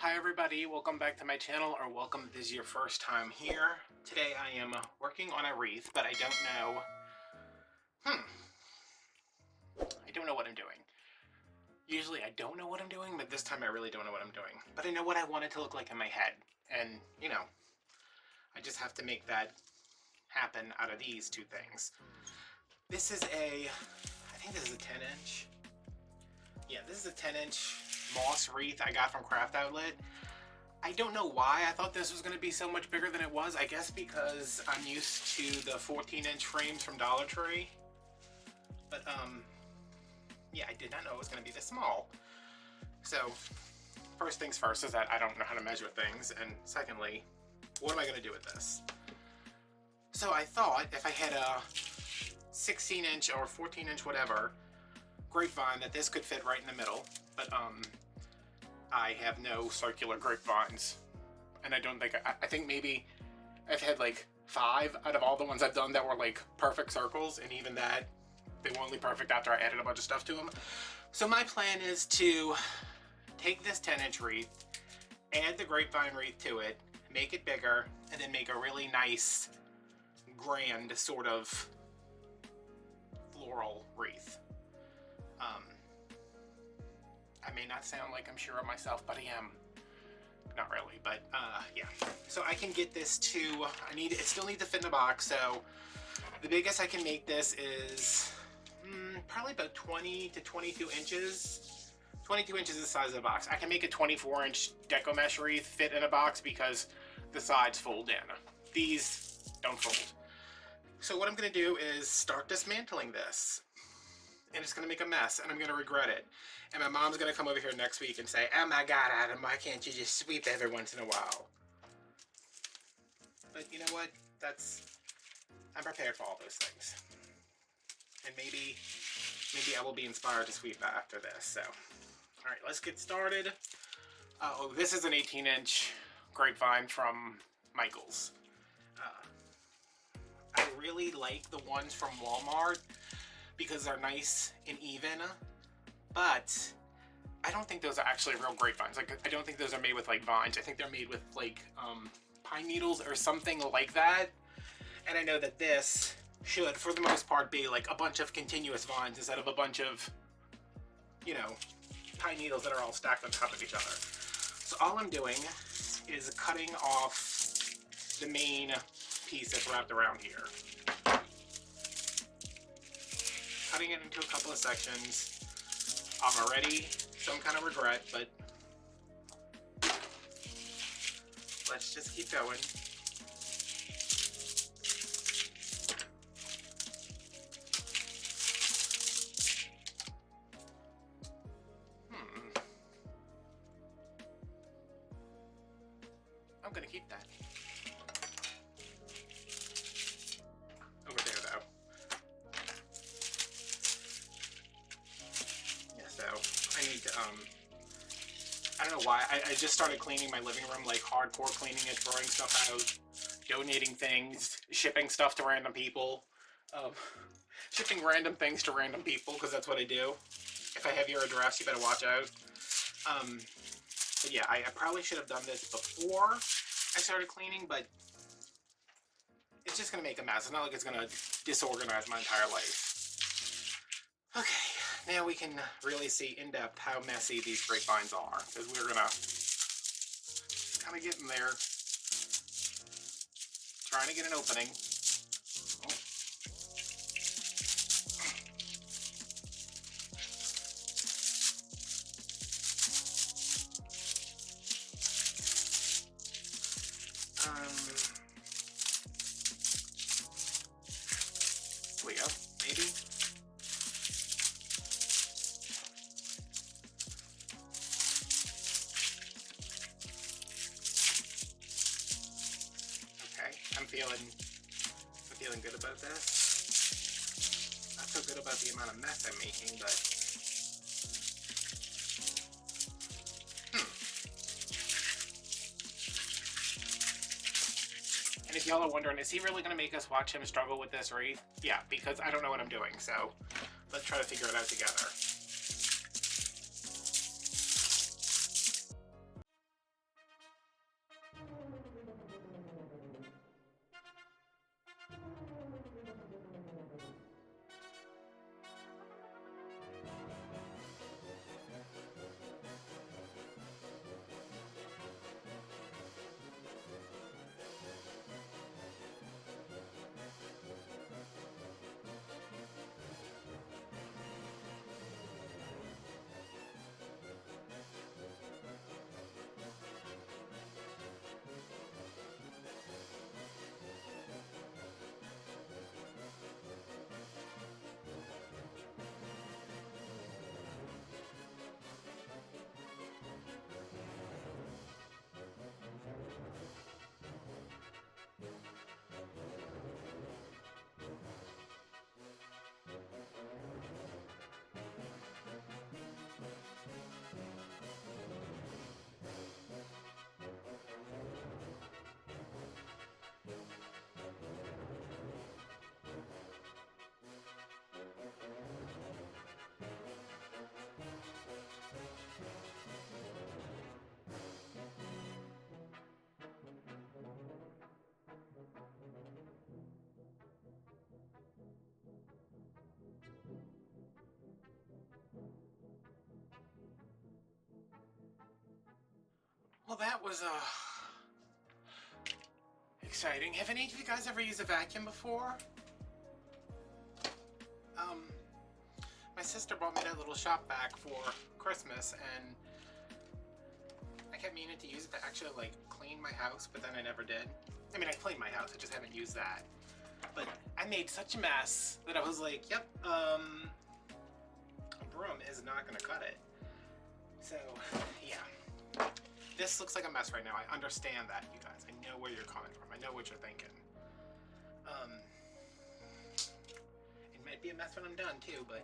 Hi everybody, welcome back to my channel, or welcome if this is your first time here. Today I am working on a wreath, but I don't know... I don't know what I'm doing. Usually I don't know what I'm doing, but this time I really don't know what I'm doing. But I know what I want it to look like in my head. And, you know, I just have to make that happen out of these two things. This is I think this is a 10-inch. Yeah, this is a 10-inch moss wreath I got from Craft Outlet. I don't know why I thought this was going to be so much bigger than it was. I guess because I'm used to the 14-inch frames from Dollar Tree. But, yeah, I did not know it was going to be this small. So, first things first is that I don't know how to measure things. And secondly, what am I going to do with this? So I thought if I had a 16-inch or 14-inch whatever grapevine that this could fit right in the middle. But, I have no circular grapevines, and I don't think, I think maybe I've had like 5 out of all the ones I've done that were like perfect circles, and even that, they were only perfect after I added a bunch of stuff to them. So my plan is to take this 10-inch wreath, add the grapevine wreath to it, make it bigger, and then make a really nice, grand sort of floral wreath. I may not sound like I'm sure of myself, but I am. Not really, but yeah. So I can get this to, it still needs to fit in a box, so the biggest I can make this is probably about 20 to 22 inches. 22 inches is the size of the box. I can make a 24-inch deco mesh wreath fit in a box because the sides fold in. These don't fold. So what I'm gonna do is start dismantling this. And it's gonna make a mess, and I'm gonna regret it. And my mom's gonna come over here next week and say, "Oh my God, Adam, why can't you just sweep every once in a while?" But you know what? I'm prepared for all those things. And maybe I will be inspired to sweep after this. So, all right, let's get started. Oh, this is an 18-inch grapevine from Michael's. I really like the ones from Walmart because they're nice and even, but I don't think those are actually real grapevines. Like, I don't think those are made with like vines. I think they're made with like pine needles or something like that. And I know that this should, for the most part, be like a bunch of continuous vines instead of a bunch of, you know, pine needles that are all stacked on top of each other. So all I'm doing is cutting off the main piece that's wrapped around here. Cutting it into a couple of sections. I'm already some kind of regret, but let's just keep going. I'm gonna keep that. Over there, though. Yeah, so I need to, I don't know why, I just started cleaning my living room, like hardcore cleaning it, throwing stuff out, donating things, shipping stuff to random people, shipping random things to random people, because that's what I do. If I have your address, you better watch out. But yeah, I probably should have done this before I started cleaning, but it's just going to make a mess. It's not like it's going to disorganize my entire life. Okay, now we can really see in depth how messy these grapevines are, because we're going to kind of get in there, trying to get an opening. Here we go, maybe. Okay, I'm feeling good about this. Not so good about the amount of mess I'm making, but And if y'all are wondering, is he really going to make us watch him struggle with this wreath? Yeah, because I don't know what I'm doing, so let's try to figure it out together. Well, that was exciting. Have any of you guys ever used a vacuum before? My sister bought me that little shop vac for Christmas, and I kept meaning to use it to actually like clean my house, but then I never did. I mean, I cleaned my house, I just haven't used that. But I made such a mess that I was like, yep, a broom is not gonna cut it. So, yeah. This looks like a mess right now. I understand that, you guys. I know where you're coming from. I know what you're thinking. It might be a mess when I'm done too, but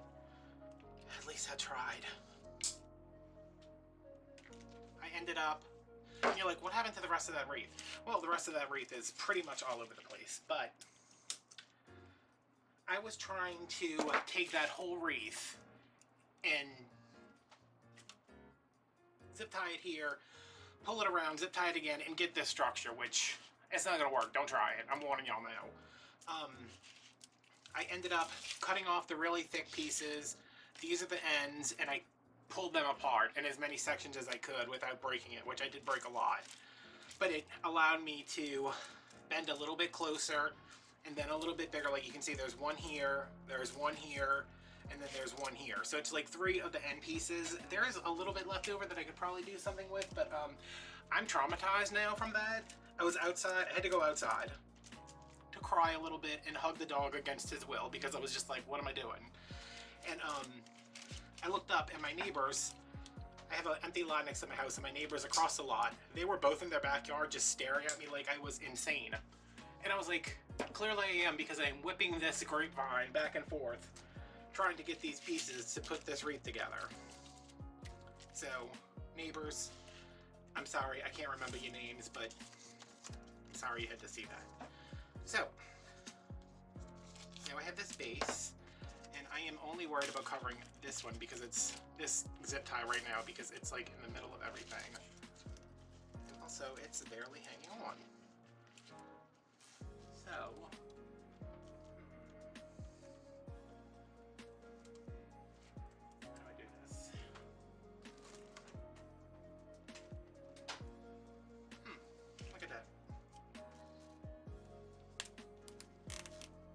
at least I tried. I ended up, and you're like, what happened to the rest of that wreath? Well, the rest of that wreath is pretty much all over the place, but I was trying to take that whole wreath and zip tie it here, pull it around, zip tie it again, and get this structure, which it's not gonna work. Don't try it. I'm warning y'all now. I ended up cutting off the really thick pieces. These are the ends, and I pulled them apart in as many sections as I could without breaking it, which I did break a lot. But it allowed me to bend a little bit closer and then a little bit bigger. Like you can see there's one here, there's one here, and then there's one here. So it's like 3 of the end pieces. There is a little bit left over that I could probably do something with, but I'm traumatized now from that. I was outside, I had to go outside to cry a little bit and hug the dog against his will because I was just like, what am I doing? And I looked up and my neighbors, I have an empty lot next to my house, and my neighbors across the lot, they were both in their backyard just staring at me like I was insane. And I was like, clearly I am, because I'm whipping this grapevine back and forth trying to get these pieces to put this wreath together. So, neighbors, I'm sorry, I can't remember your names, but I'm sorry you had to see that. So, now I have this base, and I am only worried about covering this one because it's this zip tie right now because it's like in the middle of everything. And also, it's barely hanging on. So, how do I do this? Look at that.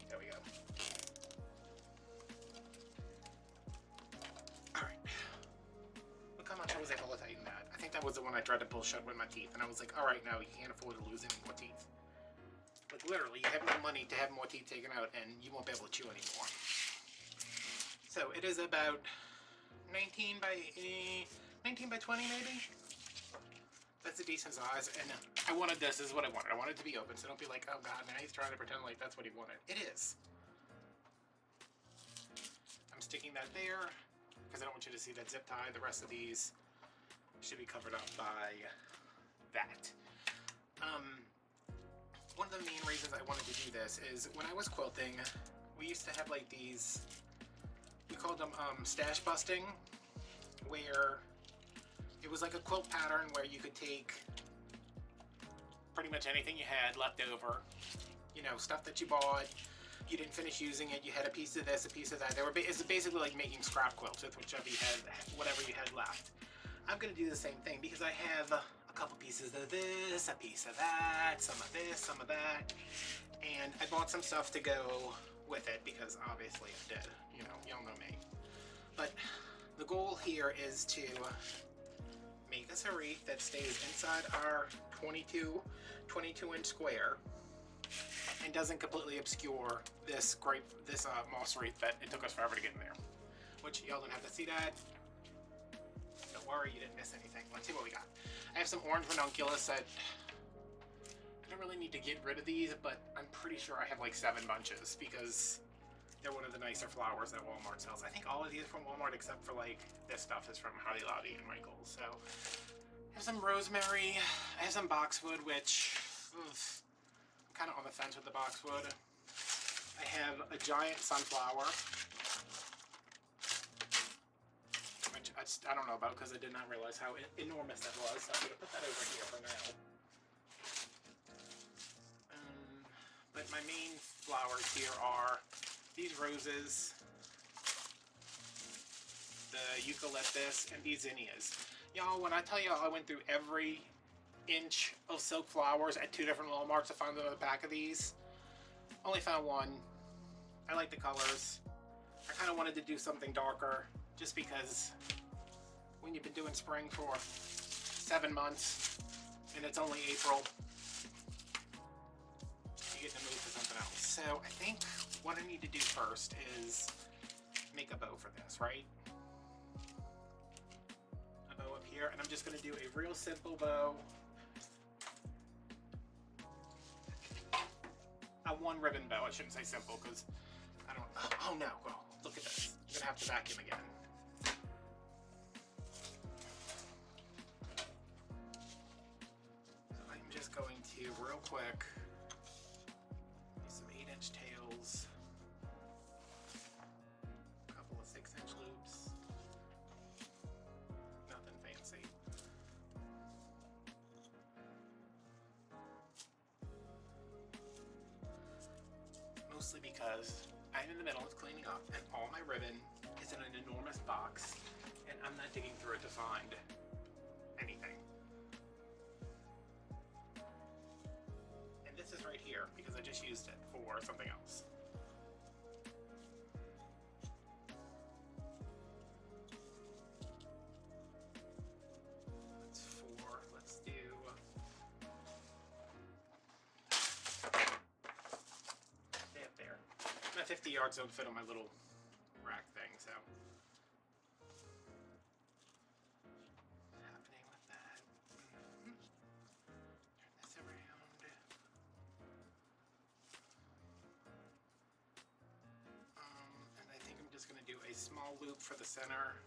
There we go. Alright. Look how much I was able to tighten that. I think that was the one I tried to pull shut with my teeth, and I was like, alright, now you can't afford to lose any more teeth. Like literally, you have no money to have more teeth taken out, and you won't be able to chew anymore. So it is about 19 by 20 maybe? That's a decent size, and I wanted this is what I wanted. I wanted it to be open, so don't be like, oh god, now he's trying to pretend like that's what he wanted. It is. I'm sticking that there, because I don't want you to see that zip tie. The rest of these should be covered up by that. One of the main reasons I wanted to do this is when I was quilting, we used to have like these, we called them stash busting, where it was like a quilt pattern where you could take pretty much anything you had left over, you know, stuff that you bought, you didn't finish using it, you had a piece of this, a piece of that. It's basically like making scrap quilts with whichever you had, whatever you had left. I'm gonna do the same thing because I have a couple pieces of this, a piece of that, some of this, some of that, and I bought some stuff to go with it because obviously I did, you know, y'all know me. But the goal here is to make us a wreath that stays inside our 22 inch square and doesn't completely obscure this moss wreath that it took us forever to get in there. Which y'all don't have to see that. Don't worry, you didn't miss anything. Let's see what we got. I have some orange ranunculus that I don't really need to get rid of these, but I'm pretty sure I have like 7 bunches because they're one of the nicer flowers that Walmart sells. I think all of these are from Walmart except for like this stuff is from Hobby Lobby and Michael's. So I have some rosemary. I have some boxwood, which I'm kind of on the fence with the boxwood. I have a giant sunflower, which I don't know about because I did not realize how enormous that was. So I'm going to put that over here for now. But my main flowers here are these roses, the eucalyptus, and these zinnias. Y'all, when I tell y'all I went through every inch of silk flowers at 2 different Walmarts to find another pack of these. Only found one. I like the colors. I kind of wanted to do something darker just because when you've been doing spring for 7 months and it's only April, you get in the mood for something else. So I think what I need to do first is make a bow for this, right? A bow up here, and I'm just going to do a real simple bow. A 1 ribbon bow. I shouldn't say simple because I don't. Oh no! Well, look at this. I'm gonna have to vacuum again. So I'm just going to real quick do some 8-inch tails, a couple of 6-inch loops. Nothing fancy. Mostly because I'm in the middle of cleaning up and all my ribbon is in an enormous box and I'm not digging through it to find anything. And this is right here because I just used it for something else. That's 4. Let's do... stay up there. My 50 yards don't fit on my little rack thing, so. What's happening with that? Turn this around. And I think I'm just going to do a small loop for the center.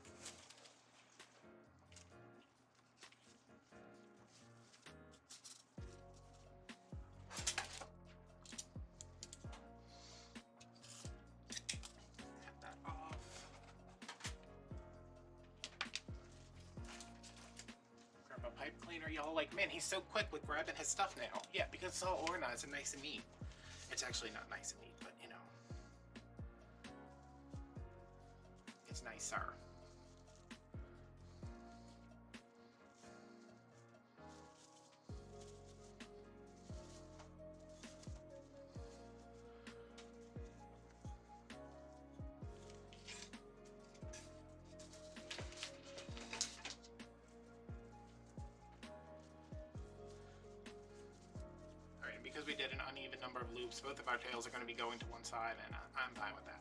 Pipe cleaner, y'all like, man, he's so quick with grabbing his stuff now. Yeah, because it's all organized and nice and neat. It's actually not nice and neat, but you know, it's nicer. Because we did an uneven number of loops, both of our tails are going to be going to one side, and I'm fine with that.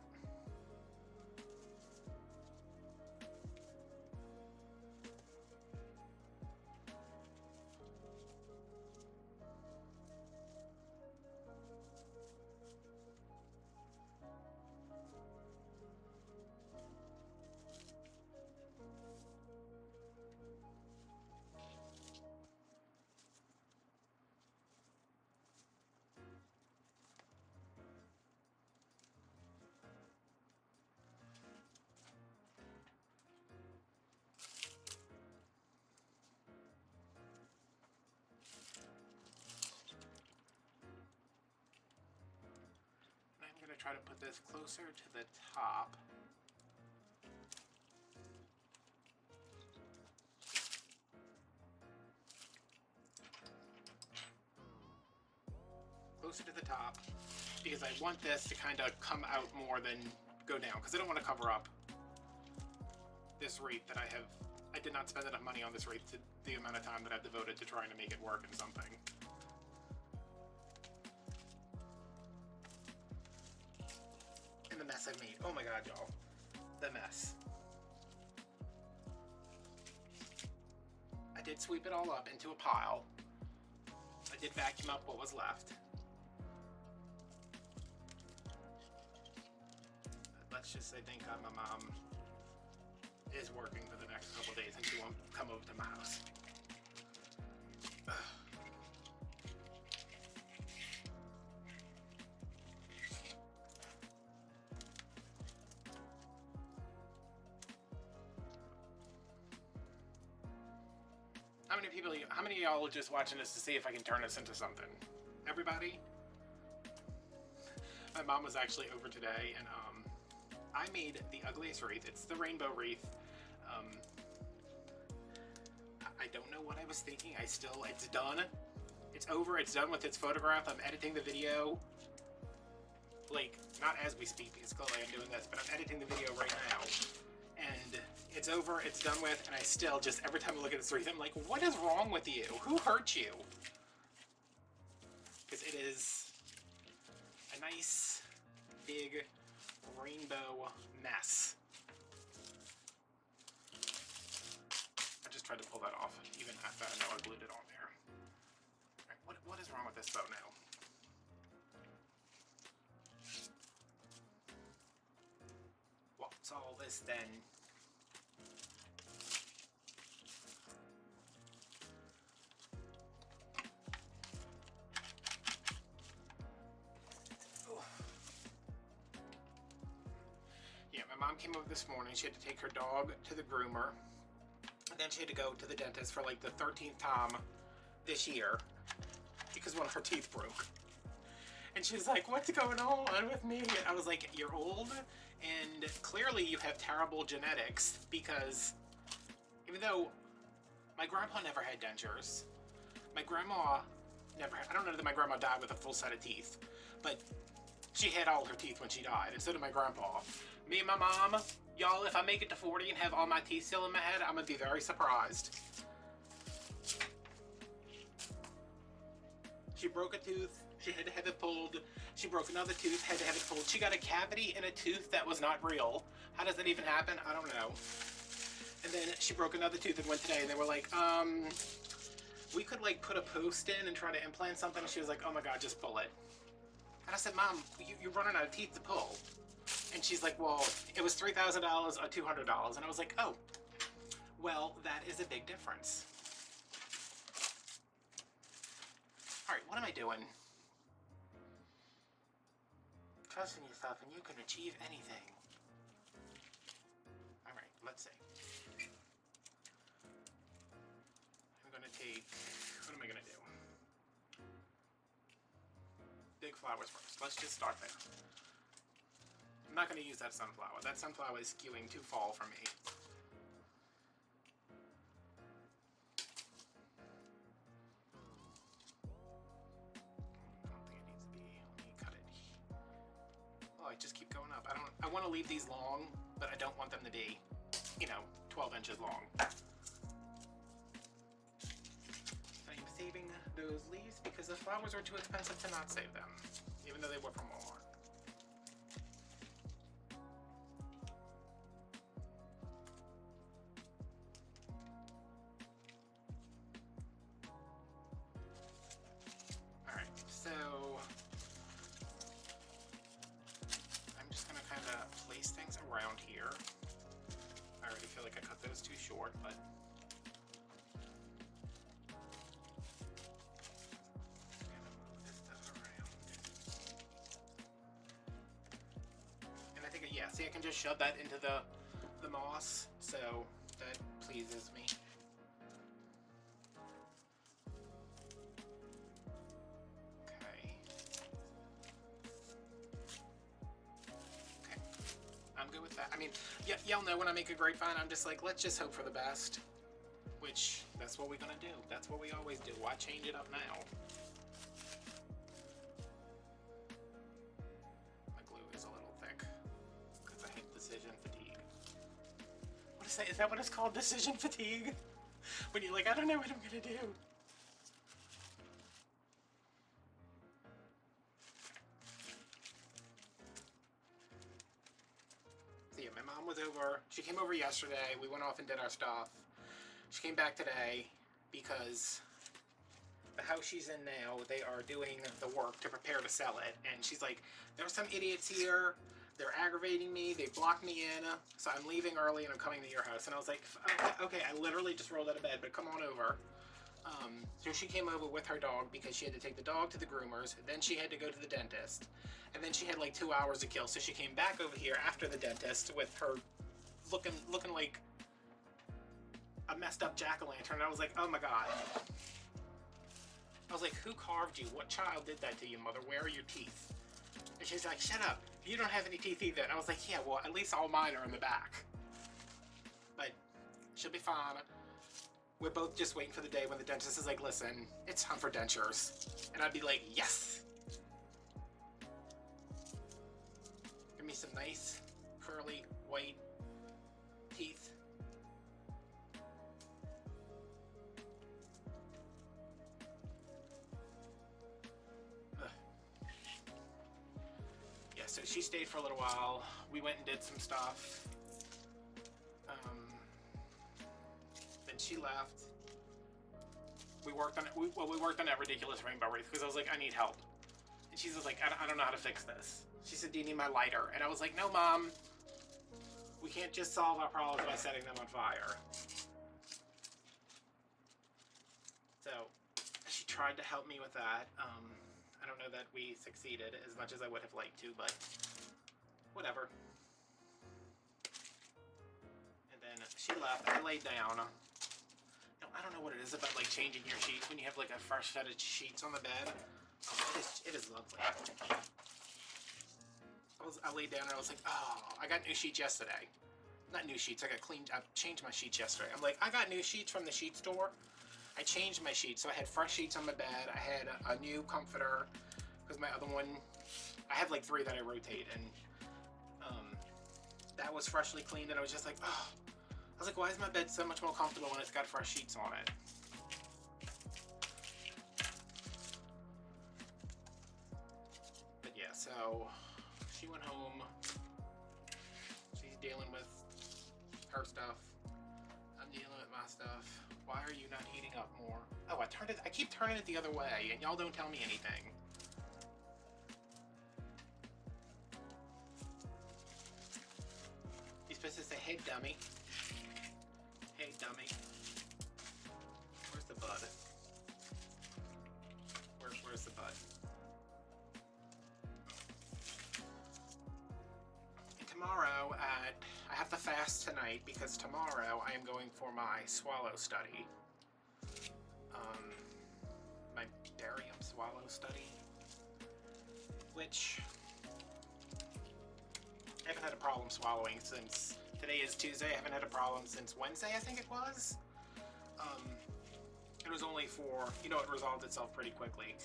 I'm going to try to put this closer to the top. Closer to the top, because I want this to kind of come out more than go down, because I don't want to cover up this wreath that I did not spend enough money on this wreath to the amount of time that I've devoted to trying to make it work in something. And the mess I've made. Oh my god, y'all. The mess. I did sweep it all up into a pile. I did vacuum up what was left. Let's just say thank God my mom is working for the next couple days and she won't come over to my house. Ugh. How many of y'all are just watching this to see if I can turn this into something? Everybody? My mom was actually over today and I made the ugliest wreath. It's the rainbow wreath. I don't know what I was thinking. It's done. It's over. It's done with its photograph. I'm editing the video. Like, not as we speak, because clearly I'm doing this, but I'm editing the video right now. And it's over, it's done with, and I still just, every time I look at this wreath, I'm like, what is wrong with you? Who hurt you? Because it is a nice, big, rainbow mess. I just tried to pull that off, even after I know I glued it on there. All right, what is wrong with this bow now? What's all this then? Yeah, my mom came over this morning. She had to take her dog to the groomer. And then she had to go to the dentist for like the 13th time this year because one of her teeth broke. And she was like, what's going on with me? And I was like, you're old and clearly you have terrible genetics, because even though my grandpa never had dentures, my grandma never had, I don't know that my grandma died with a full set of teeth, but she had all her teeth when she died, and so did my grandpa. Me and my mom, y'all, if I make it to 40 and have all my teeth still in my head, I'm gonna be very surprised. She broke a tooth, she had to have it pulled. She broke another tooth, had to have it pulled. She got a cavity in a tooth that was not real. How does that even happen? I don't know. And then she broke another tooth and went today, and they were like, we could like put a post in and try to implant something. And she was like, oh my God, just pull it. And I said, Mom, you're running out of teeth to pull. And she's like, well, it was $3,000 or $200. And I was like, oh, well, that is a big difference. All right, what am I doing? Trust in yourself and you can achieve anything. All right, let's see. I'm gonna take, what am I gonna do? Big flowers first. Let's just start there. I'm not gonna use that sunflower. That sunflower is skewing too fall for me. I just keep going up. I want to leave these long, but I don't want them to be, 12 inches long. I'm saving those leaves because the flowers are too expensive to not save them, even though they were from Walmart. All right, so place things around here. I already feel like I cut those too short, but I'm gonna move this stuff around. And I think, yeah, see, I can just shove that into the moss, so that pleases me. I'm good with that. I mean, y'all know when I make a grapevine, I'm just like, let's just hope for the best. Which, that's what we're gonna do. That's what we always do. Why change it up now? My glue is a little thick, because I have decision fatigue. What is that? Is that what it's called? Decision fatigue? When you're like, I don't know what I'm gonna do. My mom was over. She came over yesterday. We went off and did our stuff. She came back today because the house she's in now, they are doing the work to prepare to sell it. And she's like, there's some idiots here. They're aggravating me. They blocked me in. So I'm leaving early and I'm coming to your house. And I was like, okay, I literally just rolled out of bed, but come on over. So she came over with her dog because she had to take the dog to the groomers. Then she had to go to the dentist. And then she had like 2 hours to kill. So she came back over here after the dentist with her looking like a messed up jack-o'-lantern. And I was like, oh my God. I was like, who carved you? What child did that to you, mother? Where are your teeth? And she's like, shut up. You don't have any teeth either. And I was like, yeah, well, at least all mine are in the back. But she'll be fine. we're both just waiting for the day when the dentist is like, listen, it's time for dentures. And I'd be like, yes. Give me some nice, curly, white teeth. Yeah, so she stayed for a little while. We went and did some stuff. Then she left. We worked on it. We worked on that ridiculous rainbow wreath because I was like, I need help. And she was like, I don't know how to fix this. She said, do you need my lighter? And I was like, no, Mom. We can't just solve our problems by setting them on fire. So she tried to help me with that. I don't know that we succeeded as much as I would have liked to, but whatever. And then she left. I laid down. No, I don't know what it is about like changing your sheets when you have like a fresh set of sheets on the bed. Oh, it is lovely. I laid down and I was like, oh, I got new sheets yesterday. Not new sheets, I changed my sheets yesterday. I'm like, I got new sheets from the sheet store. I changed my sheets, so I had fresh sheets on my bed. I had a new comforter, because my other one, I have like 3 that I rotate, and that was freshly cleaned, and I was just like, oh. I was like, why is my bed so much more comfortable when it's got fresh sheets on it? But yeah, so she went home. She's dealing with her stuff. I'm dealing with my stuff. Why are you not heating up more? Oh, I keep turning it the other way, and y'all don't tell me anything. You're supposed to say, hey, dummy. Hey, dummy. Where's the bud? Where's the bud? And tomorrow I have to fast tonight because tomorrow I am going for my swallow study. My barium swallow study, which I haven't had a problem swallowing since, today is Tuesday, I haven't had a problem since Wednesday, I think it was. It was only for, it resolved itself pretty quickly.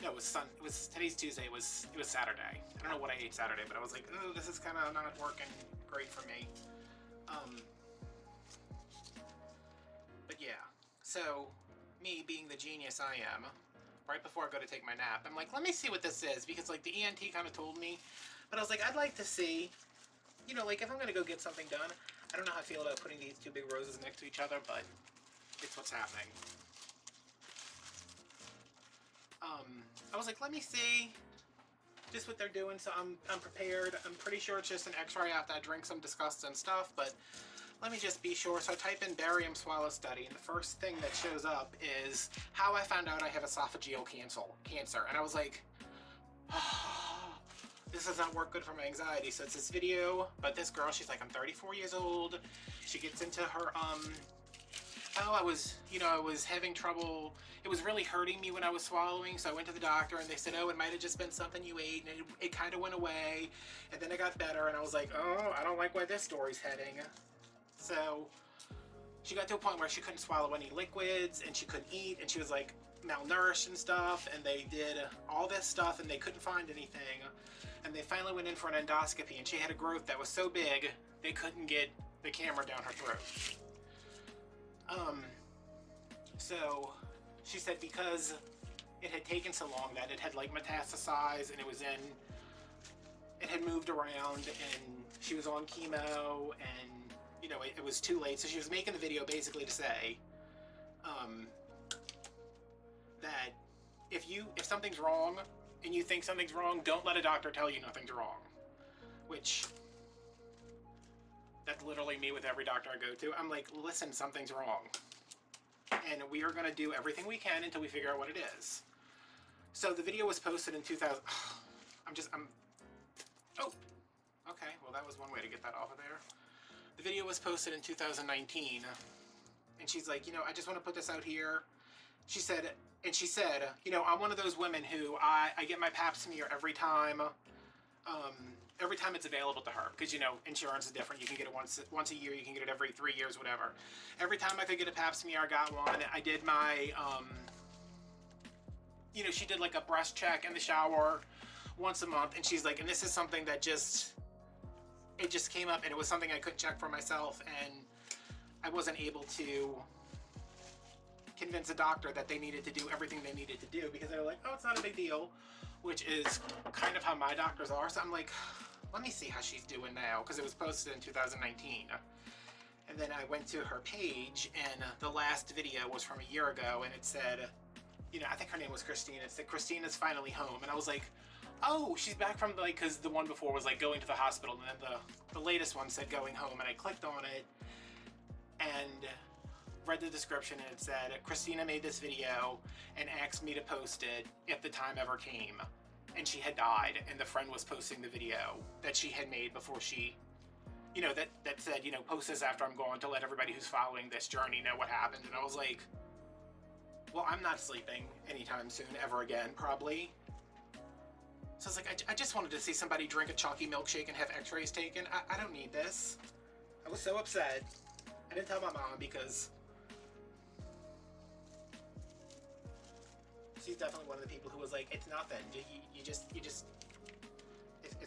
No, it was today's Tuesday, it was Saturday. I don't know what I ate Saturday, but I was like, oh, this is kind of not working great for me. But yeah, so me being the genius I am, right before I go to take my nap, I'm like, let me see what this is, because like the ENT kind of told me, but I was like, I'd like to see, like if I'm gonna go get something done, I don't know how I feel about putting these 2 big roses next to each other, but it's what's happening. I was like, let me see just what they're doing, so I'm prepared. I'm pretty sure it's just an x-ray after I drink some disgusting stuff, but let me just be sure. So I type in barium swallow study, and the first thing that shows up is how I found out I have esophageal cancer. And I was like, oh, this does not work good for my anxiety. So it's this video, but this girl, she's like, I'm 34 years old. She gets into her, I was having trouble. It was really hurting me when I was swallowing, so I went to the doctor, and they said, oh, it might have just been something you ate, and it kind of went away, and then it got better, and I was like, oh, I don't like where this story's heading. So she got to a point where she couldn't swallow any liquids, and she couldn't eat, and she was like malnourished and stuff, and they did all this stuff, and they couldn't find anything, and they finally went in for an endoscopy, and she had a growth that was so big they couldn't get the camera down her throat. So she said because it had taken so long that it had like metastasized, and it had moved around, and she was on chemo, and it was too late. So she was making the video basically to say that if something's wrong and you think something's wrong, don't let a doctor tell you nothing's wrong. Which, that's literally me with every doctor I go to. I'm like, listen, something's wrong. And we are going to do everything we can until we figure out what it is. So the video was posted in 2000. Oh, okay. Well, that was one way to get that off of there. The video was posted in 2019. And she's like, I just want to put this out here. She said, I'm one of those women who I get my pap smear every time. every time it's available to her, because, you know, insurance is different. You can get it once a year, you can get it every 3 years, whatever. Every time I could get a pap smear, I got one. I did my, you know, she did like a breast check in the shower once a month, and she's like, and this is something that it just came up, and it was something I couldn't check for myself, and I wasn't able to convince a doctor that they needed to do everything they needed to do, because they were like, oh, it's not a big deal, which is kind of how my doctors are. So I'm like, let me see how she's doing now, because it was posted in 2019. And then I went to her page, and the last video was from a year ago, and it said, you know, I think her name was Christina. It said, Christina's finally home. And I was like, oh, she's back from, like, because the one before was like going to the hospital, and then the latest one said going home, and I clicked on it and read the description, and it said, Christina made this video and asked me to post it if the time ever came. And she had died, and the friend was posting the video that she had made before she, you know, that said, you know, post this after I'm gone to let everybody who's following this journey know what happened. And I was like, well, I'm not sleeping anytime soon, ever again, probably. So I was like, I just wanted to see somebody drink a chalky milkshake and have x-rays taken. I don't need this. I was so upset. I didn't tell my mom because she's definitely one of the people who was like, it's nothing. You just, it's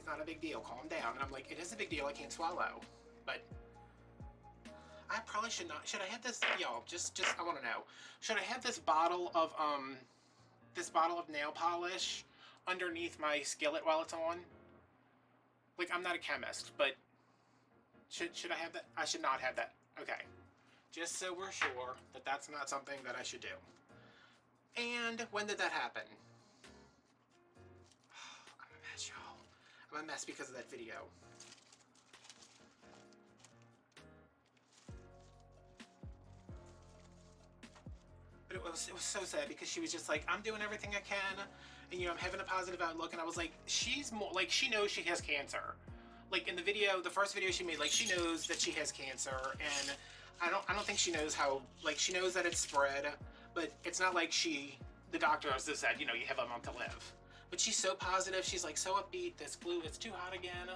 not a big deal. Calm down. And I'm like, it is a big deal. I can't swallow. But I probably should not. Should I have this, y'all? Just, I want to know. Should I have this bottle of nail polish underneath my skillet while it's on? Like, I'm not a chemist, but should I have that? I should not have that. Okay. Just so we're sure that that's not something that I should do. And when did that happen? I'm a mess, y'all. I'm a mess because of that video. But it was so sad, because she was just like, I'm doing everything I can, and, you know, I'm having a positive outlook. And I was like, she's more like, she knows she has cancer. Like, in the video, the first video she made, like, she knows that she has cancer, and I don't think she knows how, like, she knows that it's spread, but it's not like the doctor has just said, you know, you have a month to live. But she's so positive, she's like so upbeat, this glue, it's too hot again.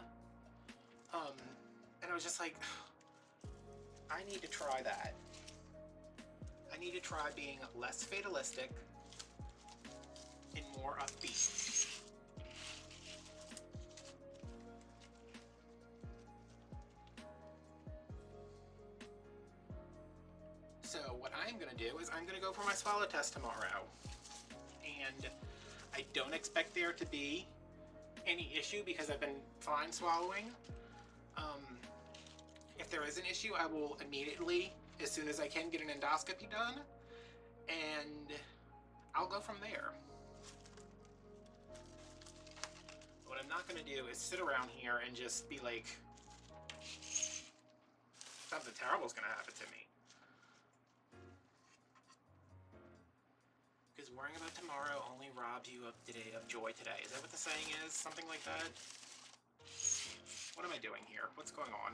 And I was just like, I need to try that. I need to try being less fatalistic and more upbeat. So what I'm gonna do is I'm gonna go for my swallow test tomorrow. And I don't expect there to be any issue, because I've been fine swallowing. If there is an issue, I will immediately, as soon as I can, get an endoscopy done, and I'll go from there. What I'm not gonna do is sit around here and just be like, something terrible is gonna happen to me. Because worrying about tomorrow only robs you of joy today. Is that what the saying is? Something like that? What am I doing here? What's going on?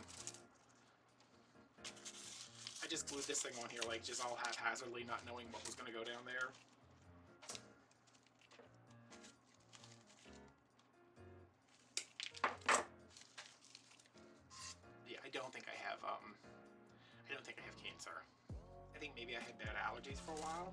I just glued this thing on here, like, just all haphazardly, not knowing what was going to go down there. Yeah, I don't think I have cancer. I think maybe I had bad allergies for a while.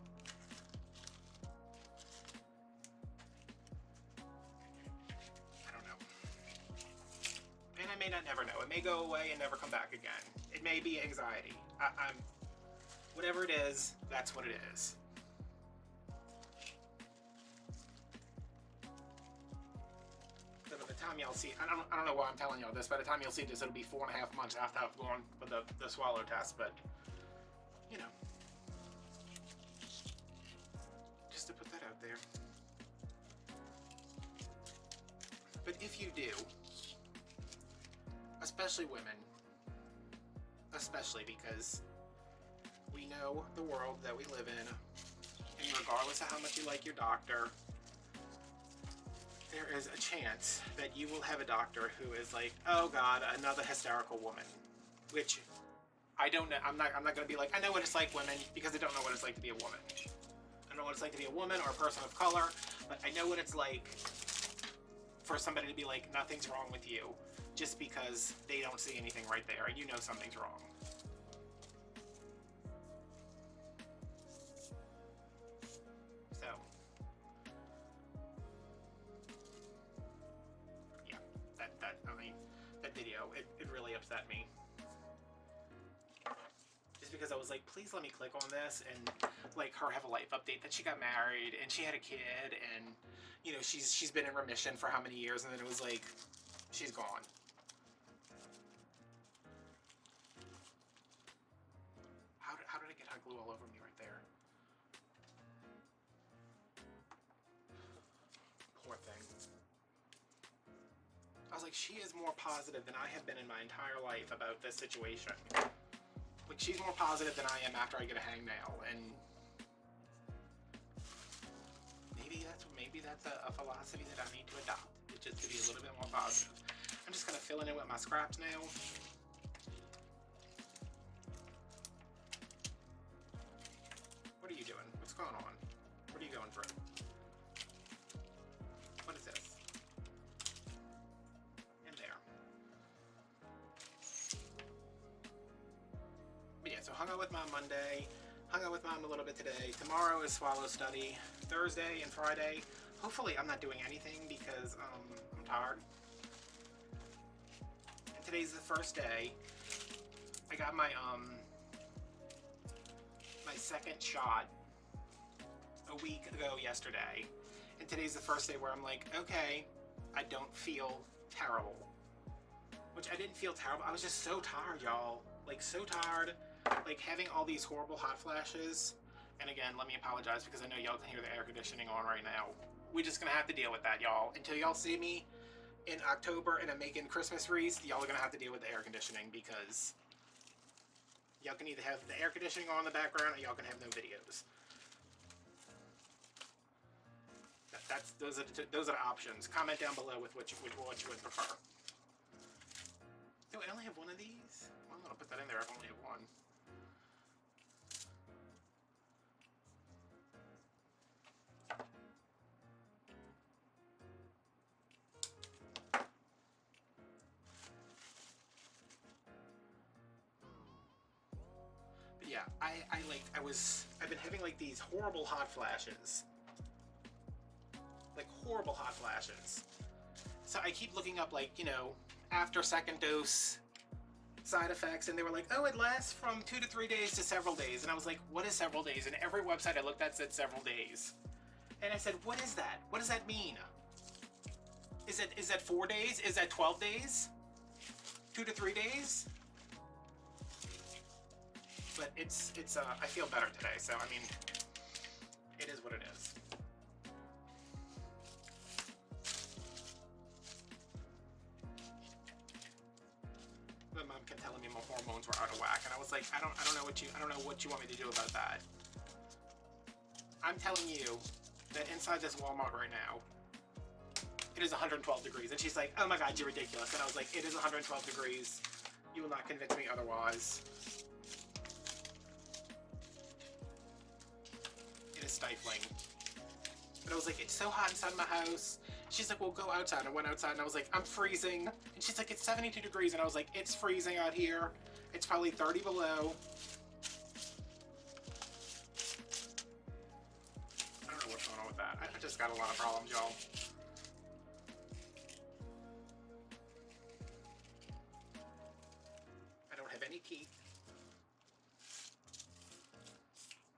And I may not never know. It may go away and never come back again. It may be anxiety. I'm whatever it is, that's what it is. So by the time y'all see, I don't know why I'm telling y'all this. By the time y'all see this, it'll be 4.5 months after I've gone with the swallow test. But you know, just to put that out there. But if you do, especially women, especially because we know the world that we live in, and regardless of how much you like your doctor, there is a chance that you will have a doctor who is like, oh God, another hysterical woman. Which I don't know. I'm not going to be like, I know what it's like, women, because I don't know what it's like to be a woman. I don't know what it's like to be a woman or a person of color, but I know what it's like for somebody to be like, nothing's wrong with you, just because they don't see anything right there and you know something's wrong. So, yeah, I mean, that video, it really upset me. Just because I was like, please let me click on this and like her have a life update that she got married and she had a kid and, you know, she's been in remission for how many years, and then it was like, she's gone. How did I get hot glue all over me right there? Poor thing. I was like, she is more positive than I have been in my entire life about this situation. Like, she's more positive than I am after I get a hangnail, and maybe that's a philosophy that I need to adopt. It's just to be a little bit more positive. I'm just gonna fill it in with my scraps now. What are you doing? What's going on? What are you going through? What is this? In there. But yeah, so hung out with Mom Monday. Hung out with Mom a little bit today. Tomorrow is swallow study. Thursday and Friday. Hopefully I'm not doing anything because I'm tired. And today's the first day. I got my my second shot a week ago yesterday. And today's the first day where I'm like, okay, I don't feel terrible. Which I didn't feel terrible. I was just so tired, y'all. Like, so tired. Like, having all these horrible hot flashes. And again, let me apologize because I know y'all can hear the air conditioning on right now. We're just gonna have to deal with that, y'all. Until y'all see me in October and I'm making Christmas wreaths, y'all are gonna have to deal with the air conditioning because y'all can either have the air conditioning on in the background or y'all can have no videos. Those are the options. Comment down below with what you would prefer. Do I only have one of these? Well, I'm gonna put that in there if I only have one. But yeah, I've been having like these horrible hot flashes. Like horrible hot flashes. So I keep looking up, like, you know, after second dose side effects, and they were like, oh, it lasts from 2 to 3 days to several days. And I was like, what is several days? And every website I looked at said several days. And I said, what is that? What does that mean? Is that 4 days? Is that 12 days? 2 to 3 days? But it's I feel better today, so I mean, it is what it is. My mom kept telling me my hormones were out of whack, and I was like, I don't know what you want me to do about that. I'm telling you that inside this Walmart right now, it is 112 degrees. And she's like, oh my God, you're ridiculous. And I was like, it is 112 degrees. You will not convince me otherwise. It is stifling. But I was like, it's so hot inside my house. She's like, well, go outside. I went outside and I was like, I'm freezing. And she's like, it's 72 degrees. And I was like, it's freezing out here. It's probably 30 below. I don't know what's going on with that. I just got a lot of problems, y'all. I don't have any teeth.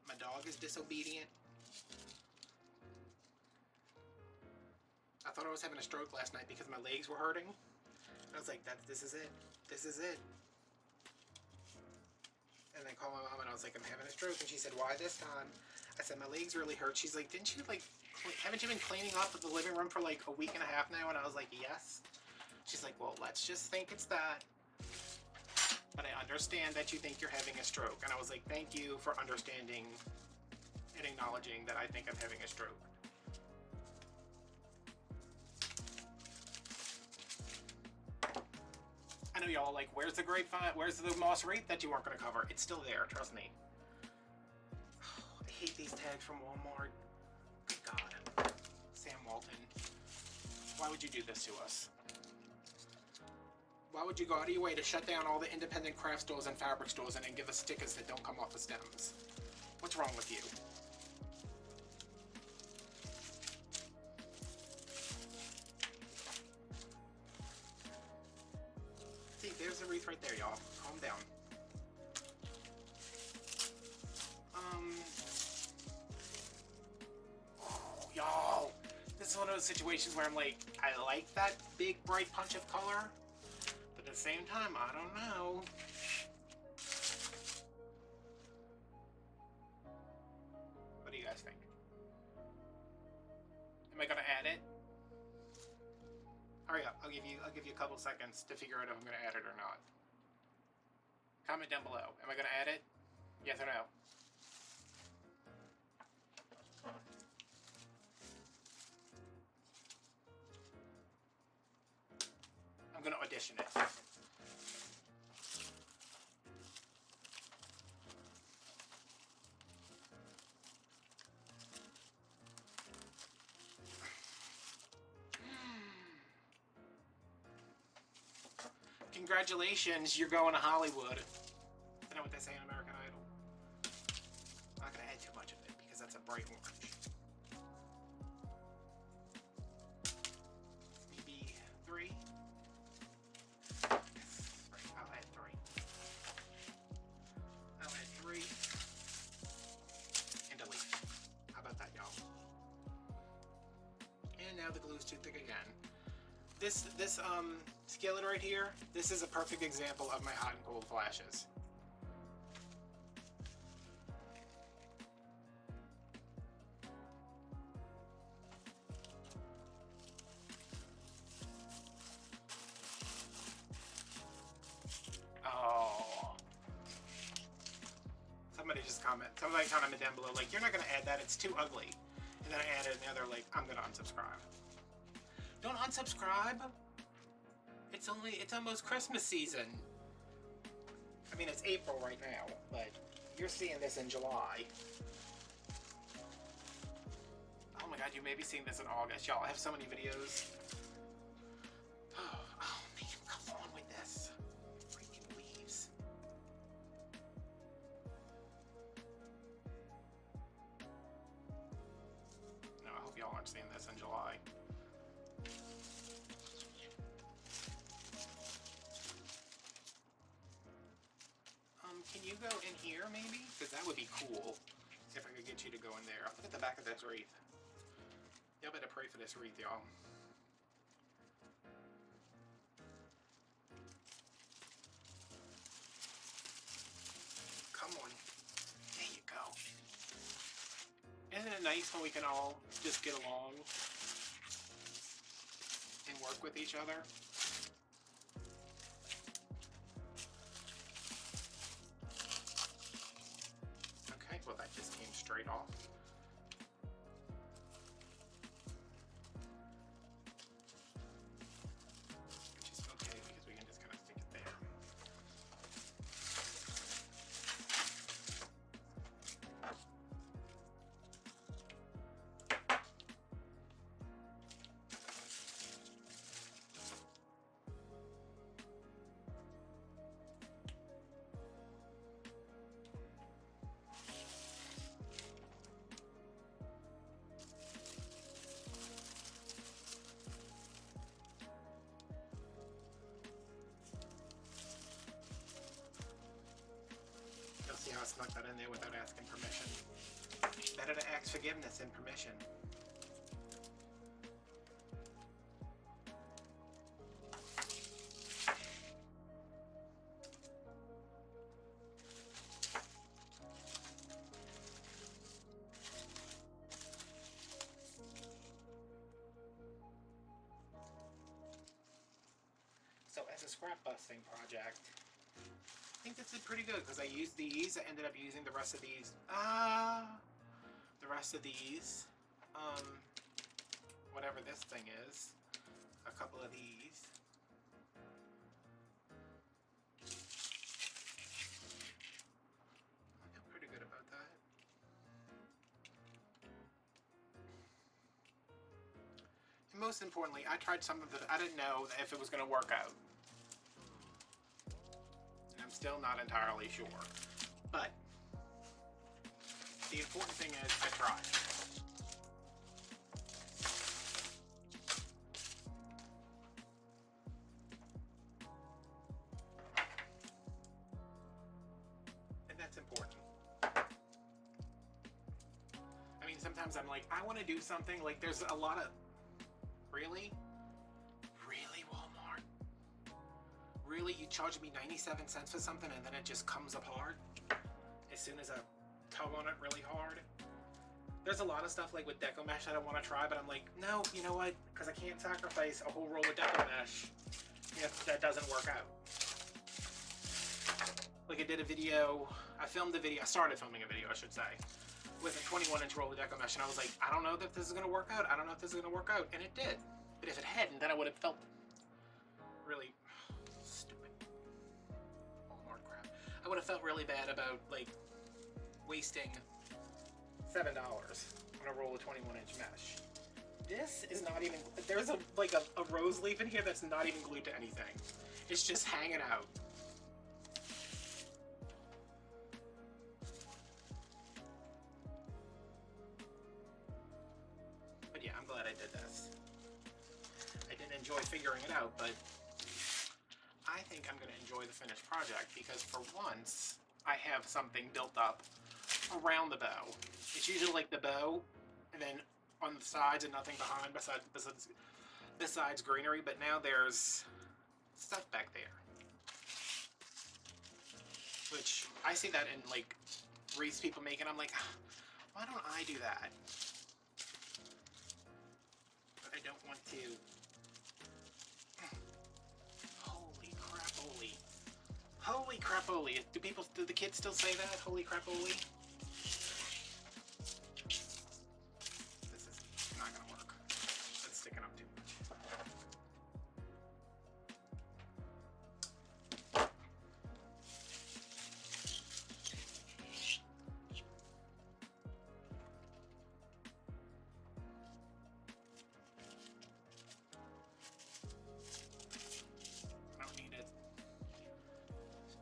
My dog is disobedient. I thought I was having a stroke last night because my legs were hurting. I was like, this is it. This is it. And I called my mom and I was like, I'm having a stroke. And she said, why this time? I said, my legs really hurt. She's like, haven't you been cleaning up the living room for like a week and a half now? And I was like, yes. She's like, well, let's just think it's that. But I understand that you think you're having a stroke. And I was like, thank you for understanding and acknowledging that I think I'm having a stroke. I know y'all are like, where's the Grapevine? Where's the moss wreath that you weren't going to cover? It's still there, trust me. I hate these tags from Walmart. Good God. Sam Walton. Why would you do this to us? Why would you go out of your way to shut down all the independent craft stores and fabric stores and then give us stickers that don't come off the stems? What's wrong with you? See, there's the wreath right there, y'all. Calm down. Y'all, this is one of those situations where I'm like, I like that big bright punch of color, but at the same time, I don't know. What do you guys think? Am I gonna add it? Hurry up, I'll give you a couple seconds to figure out if I'm gonna add it or not. Comment down below. Am I gonna add it? Yes or no? I'm gonna audition it. Congratulations, you're going to Hollywood. I know what they say in American Idol. I'm not gonna add too much of it because that's a bright orange. Maybe 3. Right, I'll add 3. I'll add 3. And delete. How about that, y'all? And now the glue's too thick again. This skillet right here, this is a perfect example of my hot and cold flashes. Oh. Somebody commented down below, like, you're not gonna add that, it's too ugly. And then I added it, and now they're like, I'm gonna unsubscribe. Don't unsubscribe. It's almost Christmas season. I mean, it's April right now, but you're seeing this in July. Oh my god, you may be seeing this in August. Y'all, I have so many videos. Oh man, come on with this. Freaking leaves. No, I hope y'all aren't seeing this in July. Can you go in here, maybe? Because that would be cool. See if I could get you to go in there. Look at the back of this wreath. Y'all better pray for this wreath, y'all. Come on. There you go. Isn't it nice when we can all just get along and work with each other? Well, that just came straight off. Which is okay because we can just kind of stick it there. See how I snuck that in there without asking permission. Better to ask forgiveness than permission. So as a scrap busting project, I think this did pretty good because I used these. I ended up using the rest of these. Whatever this thing is. A couple of these. I feel pretty good about that. most importantly, I tried something that I didn't know if it was going to work out. And I'm still not entirely sure. But the important thing is I tried. And that's important. I mean, sometimes I'm like, I want to do something. Like, there's a lot of... Really? Really, Walmart? Really? You charge me 97 cents for something and then it just comes apart? As soon as I tug on it really hard? There's a lot of stuff like with Deco Mesh that I want to try, but I'm like, no, you know what? Because I can't sacrifice a whole roll of Deco Mesh if that doesn't work out. Like I did a video, I started filming a video, I should say, with a 21-inch roll of Deco Mesh, and I was like, I don't know if this is going to work out, I don't know if this is going to work out, and it did. But if it hadn't, then I would have felt really stupid. Walmart crap. I would have felt really bad about, like, wasting $7 on a roll of 21-inch mesh. This is not even, there's a rose leaf in here that's not even glued to anything. It's just hanging out. But yeah, I'm glad I did this. I didn't enjoy figuring it out, but I think I'm going to enjoy the finished project because for once, I have something built up around the bow. It's usually like the bow, and then on the sides and nothing behind besides greenery, but now there's stuff back there. Which, I see that in like wreaths people make, and I'm like, why don't I do that? But I don't want to. Holy crap-oli. Holy crap-oli. Do the kids still say that? Holy crap-oli? This is not gonna work. It's sticking up too much. I don't need it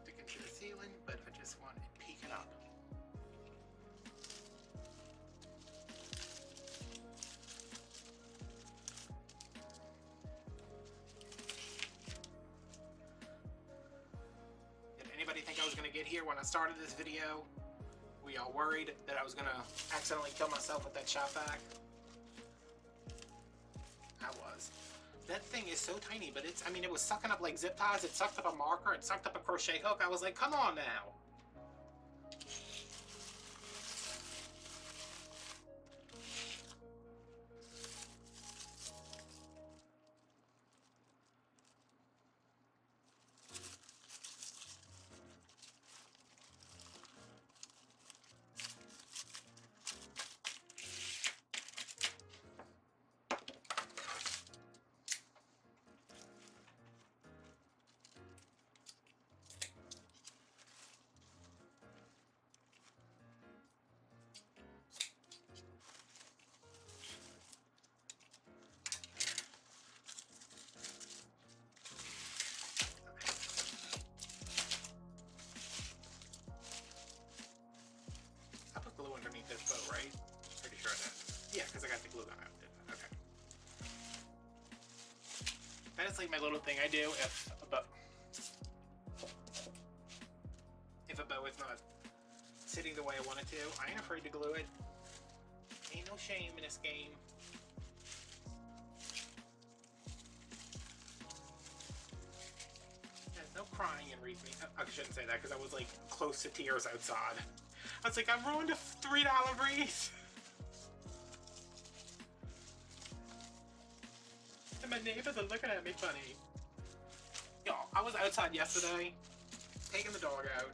sticking to the ceiling, but I just want it peeking up. Did anybody think I was going to get here when I started this video? Were y'all worried that I was going to accidentally kill myself with that shop vac? I was. That thing is so tiny, but it's, I mean, it was sucking up like zip ties, it sucked up a marker, it sucked up a crochet hook. I was like, come on now. Glue underneath this bow, right? Pretty sure I did. Yeah, because I got the glue gun out. Okay. That is like my little thing I do if a bow is not sitting the way I want it to. I ain't afraid to glue it. Ain't no shame in this game. There's no crying in Wreath Me. I shouldn't say that because I was like close to tears outside. I was like, I ruined a $3 wreath. And my neighbors are looking at me funny. Y'all, I was outside yesterday, taking the dog out,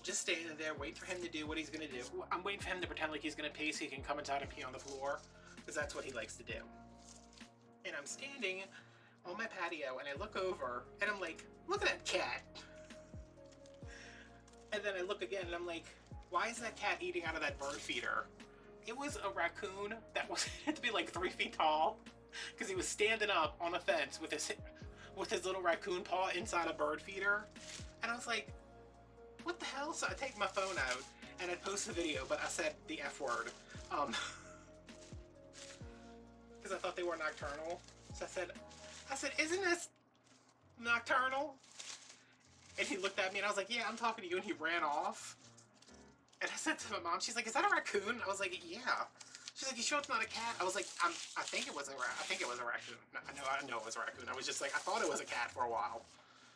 just standing there waiting for him to do what he's gonna do. I'm waiting for him to pretend like he's gonna pee so he can come inside and pee on the floor, because that's what he likes to do. And I'm standing on my patio and I look over and I'm like, look at that cat. And then I look again and I'm like, why is that cat eating out of that bird feeder? It was a raccoon that was had to be like 3 feet tall. because he was standing up on a fence with his little raccoon paw inside a bird feeder, and I was like, what the hell? So I take my phone out and I post the video, but I said the F word, because I thought they were nocturnal. So I said, isn't this nocturnal? And he looked at me and I was like, yeah, I'm talking to you, and he ran off. And I said to my mom, she's like, is that a raccoon? I was like, yeah. She's like, you sure it's not a cat? I was like, I think it was a raccoon. I know it was a raccoon. I was just like, I thought it was a cat for a while.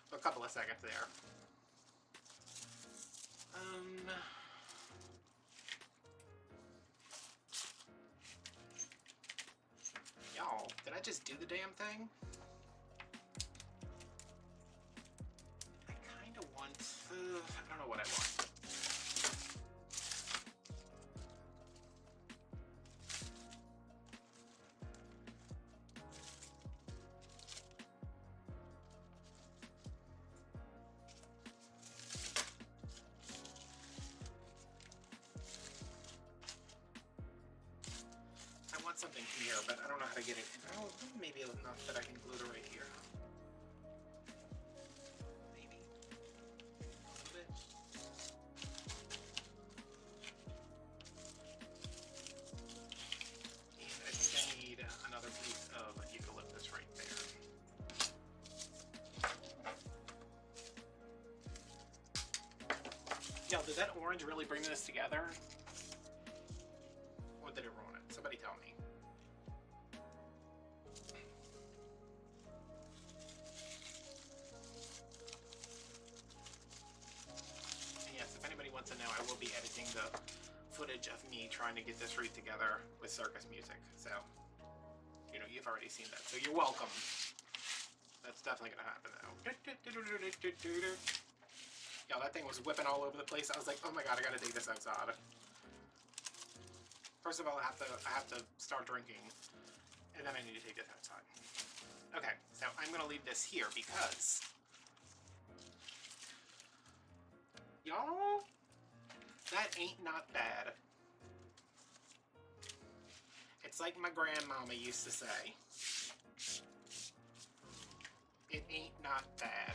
For a couple of seconds there. Y'all, did I just do the damn thing? I kind of want, I don't know what I want. Something here, but I don't know how to get it in. Oh, maybe enough that I can glue it right here. Maybe. A little bit. And I think I need another piece of eucalyptus right there. Yo, did that orange really bring this together? Or did it ruin it? Somebody tell me. To know, I will be editing the footage of me trying to get this wreath together with circus music, so you know, you've already seen that, so you're welcome. That's definitely gonna happen though. Yo, that thing was whipping all over the place. I was like, oh my god, I gotta take this outside. First of all, I have to start drinking, and then I need to take this outside. Okay, so I'm gonna leave this here because y'all, that ain't not bad. It's like my grandmama used to say. It ain't not bad.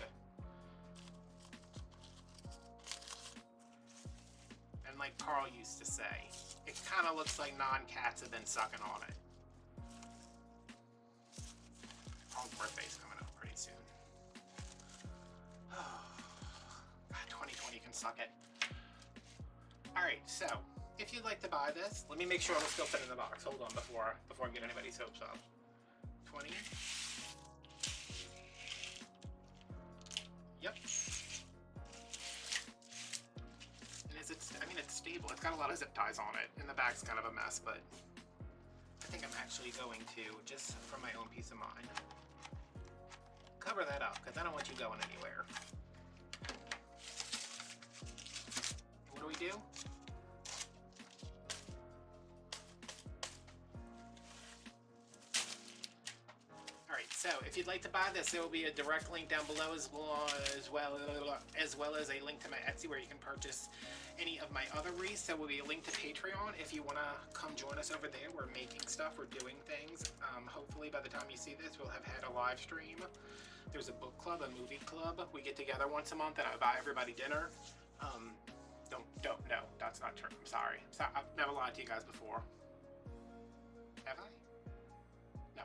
And like Carl used to say, it kind of looks like non-cats have been sucking on it. Carl's birthday's coming up pretty soon. God, 2020 can suck it. Alright, so, if you'd like to buy this, let me make sure it'll still fit in the box. Hold on before I get anybody's hopes up. 20. Yep. And it's stable. It's got a lot of zip ties on it, and the back's kind of a mess, but I think I'm actually going to, just for my own peace of mind, cover that up, because I don't want you going anywhere. What do we do? Alright, so if you'd like to buy this, there will be a direct link down below as well as a link to my Etsy where you can purchase any of my other wreaths. There will be a link to Patreon if you want to come join us over there. We're making stuff, we're doing things. Hopefully by the time you see this, we'll have had a live stream. There's a book club, a movie club. We get together once a month and I buy everybody dinner. No, that's not true. I'm sorry. I've never lied to you guys before. Have I? No.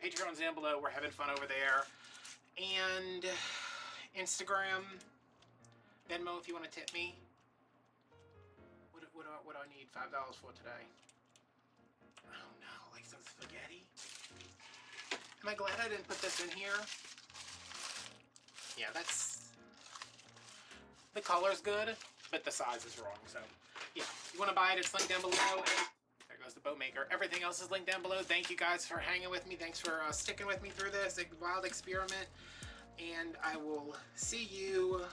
Patreon's down below. We're having fun over there. And Instagram, Venmo if you want to tip me. What do I need $5 for today? Oh no, like some spaghetti. Am I glad I didn't put this in here? Yeah, the color's good, but the size is wrong. So yeah, if you want to buy it, it's linked down below. There goes the bow maker. Everything else is linked down below. Thank you guys for hanging with me. Thanks for sticking with me through this wild experiment. And I will see you